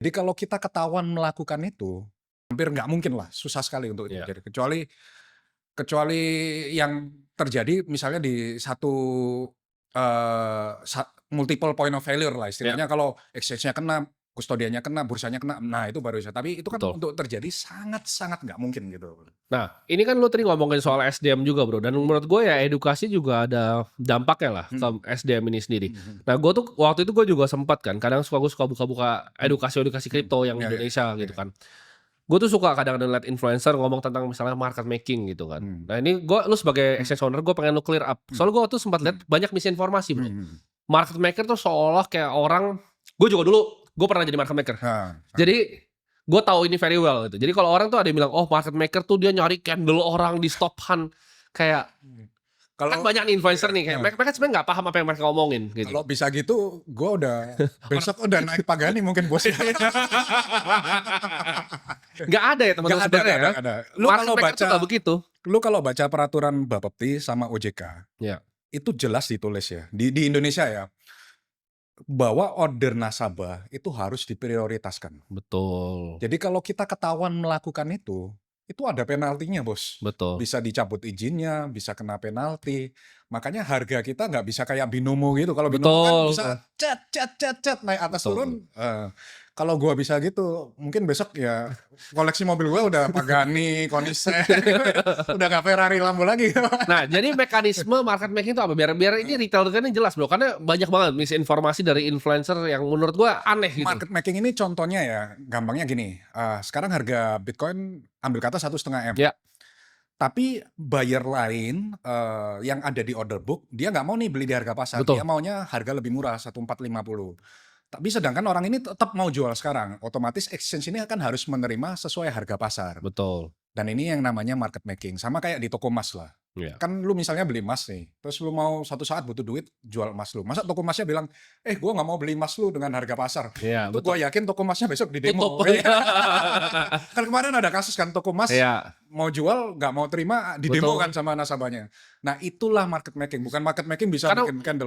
Jadi kalau kita ketahuan melakukan itu, hampir nggak mungkin lah, susah sekali untuk itu Iya. terjadi. Kecuali yang terjadi misalnya di satu, multiple point of failure lah Iya, istilahnya kalau exchange-nya kena, kustodiannya kena, bursanya kena, nah itu baru bisa. Tapi itu kan betul. untuk terjadi sangat-sangat nggak mungkin gitu. Nah, ini kan lu tadi ngomongin soal SDM juga, Bro, dan menurut gue ya edukasi juga ada dampaknya lah ke Mhm, SDM ini sendiri. mhm, Nah, gue tuh waktu itu gue juga sempat kan, kadang gue suka buka-buka mhm, edukasi-edukasi mhm, kripto yang iya iya Indonesia iya gitu iya, kan. Gue tuh suka kadang-kadang liat influencer ngomong tentang misalnya market making gitu kan. mmm, Nah, ini lu sebagai mhm, exchange owner gue pengen lu clear up. mhm, Soalnya gue tuh sempat lihat mhm, banyak misinformasi, mhm Bro. mhm. Market maker tuh seolah kayak orang gue juga dulu gue pernah jadi market maker. Nah, sama. Jadi, gue tahu ini very well gitu. Jadi kalau orang tuh ada yang bilang, "Oh, market maker tuh dia nyari candle orang di stop hunt." Kayak, Mhm. kan Kalau banyak nih iya, influencer nih, kayak heeh. mereka sebenarnya nggak paham apa yang mereka omongin gitu. Kalau bisa gitu, gua udah Orang besok udah naik Pagani mungkin bos ya. nggak ada ya Nggak teman-teman ada sebenarnya nggak ada ya. nggak ada. Market maker tuh nggak begitu. Lu kalau baca peraturan Bapepti sama OJK, Ya, itu jelas ditulis ya, di Indonesia ya, bahwa order nasabah itu harus diprioritaskan. betul, Jadi kalau kita ketahuan melakukan itu ada penaltinya Bos. betul, Bisa dicabut izinnya, bisa kena penalti. Makanya harga kita nggak bisa kayak binomo gitu. Kalau binomo kan betul, bisa cet, naik atas betul. turun. Kalau gua bisa gitu, mungkin besok ya koleksi mobil gua udah Pagani, Koenigsegg, udah nggak Ferrari Lambo lagi. Nah, jadi mekanisme market making itu apa? Biar ini retail-retail ini jelas, Bro, karena banyak banget misinformasi dari influencer yang menurut gua aneh gitu. Market making ini contohnya ya, gampangnya gini, sekarang harga Bitcoin ambil kata 1,5 M. Ya, Tapi buyer lain, yang ada di order book, dia nggak mau nih beli di harga pasar, dia betul, maunya harga lebih murah, 1,450. Tapi sedangkan orang ini tetap mau jual sekarang, otomatis exchange ini akan harus menerima sesuai harga pasar. betul. Dan ini yang namanya market making, sama kayak di toko emas lah. Iya, Kan lu misalnya beli emas nih, terus lu mau suatu saat butuh duit, jual emas lu. Masa toko emasnya bilang, gua nggak mau beli emas lu dengan harga pasar. iya, Itu betul. gua yakin toko emasnya besok di demo. Tutup. Iya. Kan kemarin ada kasus kan, toko emas Iya, mau jual, nggak mau terima, di demo betul. kan sama nasabahnya. Nah itulah market making, bukan market making bisa Karena bikin candle.